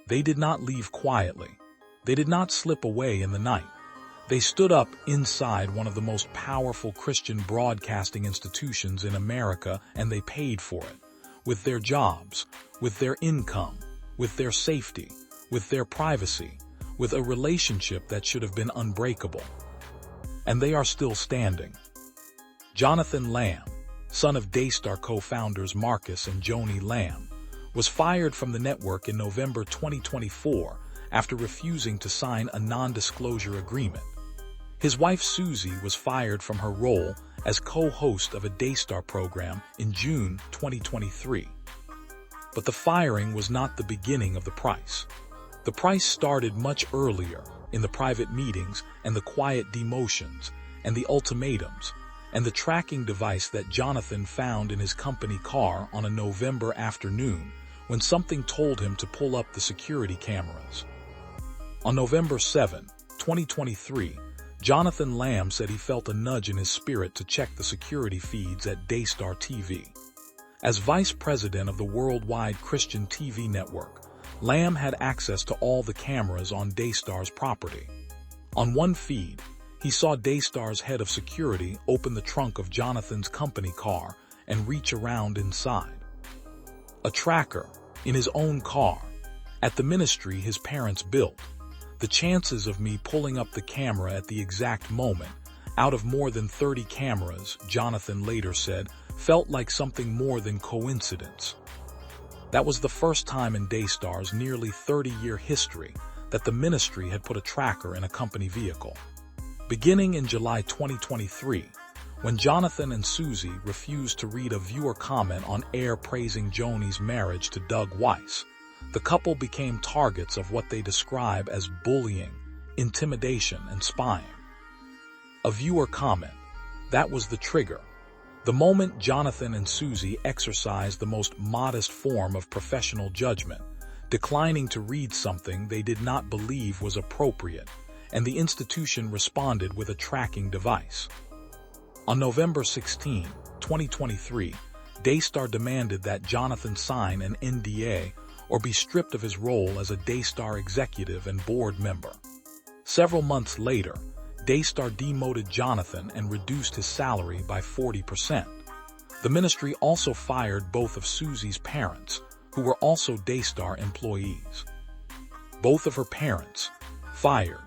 They did not leave quietly. They did not slip away in the night. They stood up inside one of the most powerful Christian broadcasting institutions in America, and they paid for it. With their jobs, with their income, with their safety, with their privacy, with a relationship that should have been unbreakable. And they are still standing. Jonathan Lamb, son of Daystar co-founders Marcus and Joni Lamb, was fired from the network in November 2024 after refusing to sign a non-disclosure agreement. His wife Suzy was fired from her role as co-host of a Daystar program in June 2023. But the firing was not the beginning of the price. The price started much earlier, in the private meetings and the quiet demotions and the ultimatums and the tracking device that Jonathan found in his company car on a November afternoon when something told him to pull up the security cameras. On November 7, 2023, Jonathan Lamb said he felt a nudge in his spirit to check the security feeds at Daystar TV. As vice president of the worldwide Christian TV network, Lamb had access to all the cameras on Daystar's property. On one feed, he saw Daystar's head of security open the trunk of Jonathan's company car and reach around inside. A tracker, in his own car, at the ministry his parents built. The chances of me pulling up the camera at the exact moment, out of more than 30 cameras, Jonathan later said, felt like something more than coincidence. That was the first time in Daystar's nearly 30-year history that the ministry had put a tracker in a company vehicle. Beginning in July 2023, when Jonathan and Suzy refused to read a viewer comment on air praising Joni's marriage to Doug Weiss, the couple became targets of what they describe as bullying, intimidation, and spying. A viewer comment, that was the trigger. The moment Jonathan and Suzy exercised the most modest form of professional judgment, declining to read something they did not believe was appropriate, and the institution responded with a tracking device. On November 16, 2023, Daystar demanded that Jonathan sign an NDA or be stripped of his role as a Daystar executive and board member. Several months later, Daystar demoted Jonathan and reduced his salary by 40%. The ministry also fired both of Suzy's parents, who were also Daystar employees. Both of her parents, fired,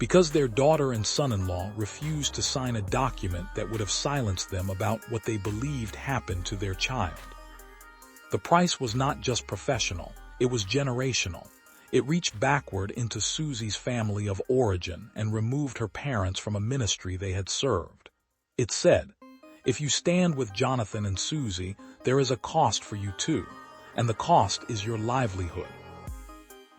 because their daughter and son-in-law refused to sign a document that would have silenced them about what they believed happened to their child. The price was not just professional, it was generational. It reached backward into Suzy's family of origin and removed her parents from a ministry they had served. It said, if you stand with Jonathan and Suzy, there is a cost for you too, and the cost is your livelihood.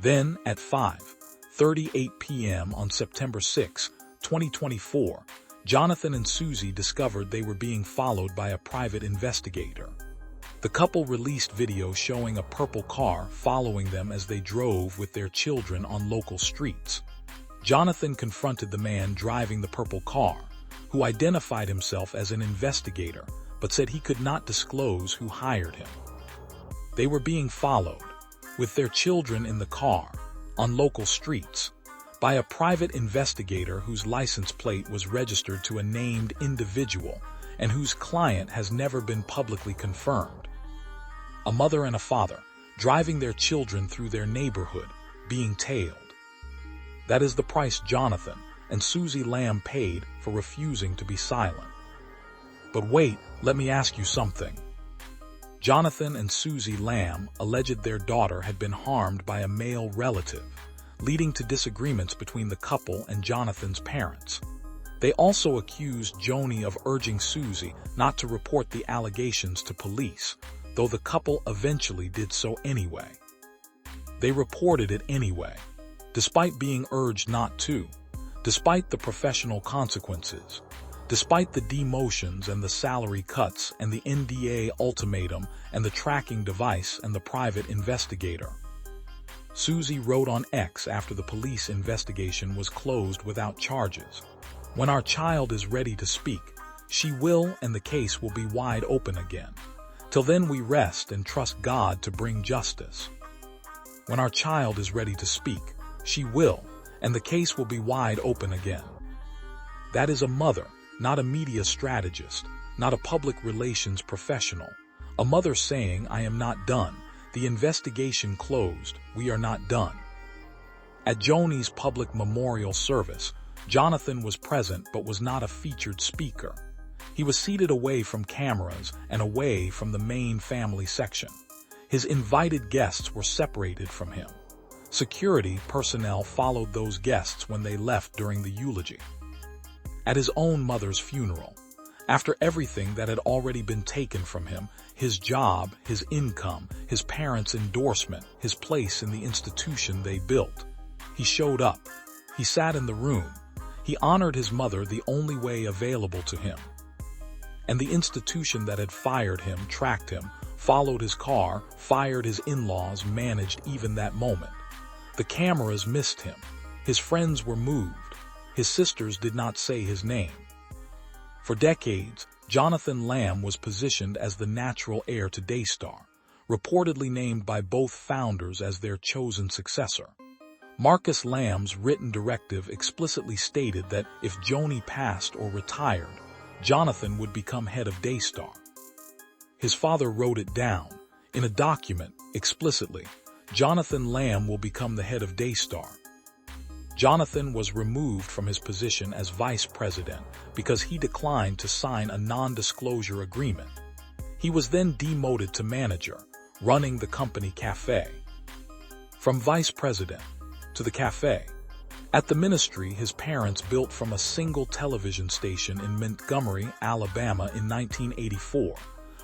Then, at 5:38 p.m. on September 6, 2024, Jonathan and Suzy discovered they were being followed by a private investigator. The couple released video showing a purple car following them as they drove with their children on local streets. Jonathan confronted the man driving the purple car, who identified himself as an investigator, but said he could not disclose who hired him. They were being followed, with their children in the car, on local streets, by a private investigator whose license plate was registered to a named individual and whose client has never been publicly confirmed. A mother and a father, driving their children through their neighborhood, being tailed. That is the price Jonathan and Suzy Lamb paid for refusing to be silent. But wait, let me ask you something. Jonathan and Suzy Lamb alleged their daughter had been harmed by a male relative, leading to disagreements between the couple and Jonathan's parents. They also accused Joni of urging Suzy not to report the allegations to police, though the couple eventually did so anyway. They reported it anyway, despite being urged not to, despite the professional consequences, despite the demotions and the salary cuts and the NDA ultimatum and the tracking device and the private investigator. Suzy wrote on X after the police investigation was closed without charges, "When our child is ready to speak, she will, and the case will be wide open again. Till then we rest and trust God to bring justice." When our child is ready to speak, she will, and the case will be wide open again. That is a mother, not a media strategist, not a public relations professional. A mother saying, "I am not done. The investigation closed. We are not done." At Joni's public memorial service, Jonathan was present but was not a featured speaker. He was seated away from cameras and away from the main family section. His invited guests were separated from him. Security personnel followed those guests when they left during the eulogy. At his own mother's funeral, after everything that had already been taken from him, his job, his income, his parents' endorsement, his place in the institution they built, he showed up. He sat in the room. He honored his mother the only way available to him. And the institution that had fired him tracked him, followed his car, fired his in-laws, managed even that moment. The cameras missed him. His friends were moved. His sisters did not say his name. For decades, Jonathan Lamb was positioned as the natural heir to Daystar, reportedly named by both founders as their chosen successor. Marcus Lamb's written directive explicitly stated that if Joni passed or retired, Jonathan would become head of Daystar. His father wrote it down. In a document, explicitly, Jonathan Lamb will become the head of Daystar. Jonathan was removed from his position as vice president because he declined to sign a non-disclosure agreement. He was then demoted to manager, running the company cafe. From vice president to the cafe. At the ministry his parents built from a single television station in Montgomery, Alabama in 1984,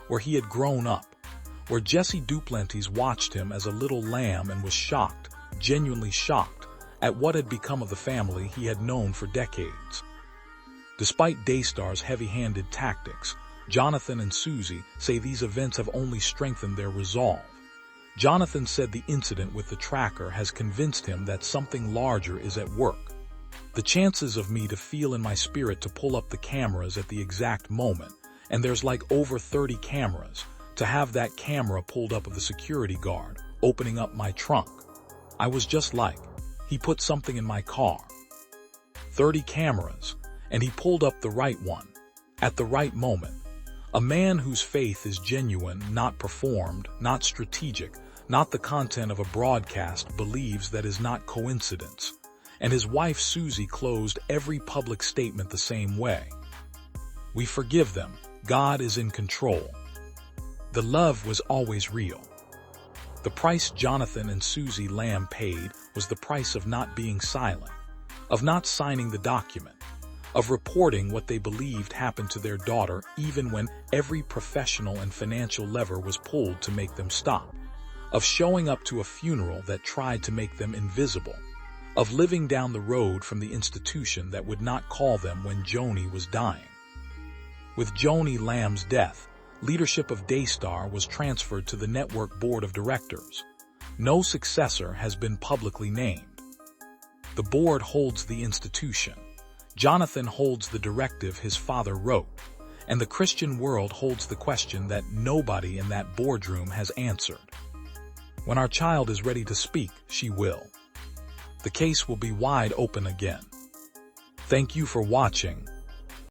where he had grown up, where Jesse Duplantis watched him as a little lamb and was shocked, genuinely shocked, at what had become of the family he had known for decades. Despite Daystar's heavy-handed tactics, Jonathan and Suzy say these events have only strengthened their resolve. Jonathan said the incident with the tracker has convinced him that something larger is at work. The chances of me to feel in my spirit to pull up the cameras at the exact moment, and there's like over 30 cameras, to have that camera pulled up of the security guard, opening up my trunk. I was just like, he put something in my car. 30 cameras, and he pulled up the right one, at the right moment. A man whose faith is genuine, not performed, not strategic, not the content of a broadcast, believes that is not coincidence. And his wife Suzy closed every public statement the same way. We forgive them. God is in control. The love was always real. The price Jonathan and Suzy Lamb paid was the price of not being silent, of not signing the document, of reporting what they believed happened to their daughter even when every professional and financial lever was pulled to make them stop, of showing up to a funeral that tried to make them invisible, of living down the road from the institution that would not call them when Joni was dying. With Joni Lamb's death, leadership of Daystar was transferred to the network board of directors. No successor has been publicly named. The board holds the institution. Jonathan holds the directive his father wrote, and the Christian world holds the question that nobody in that boardroom has answered. When our child is ready to speak, she will. The case will be wide open again. Thank you for watching.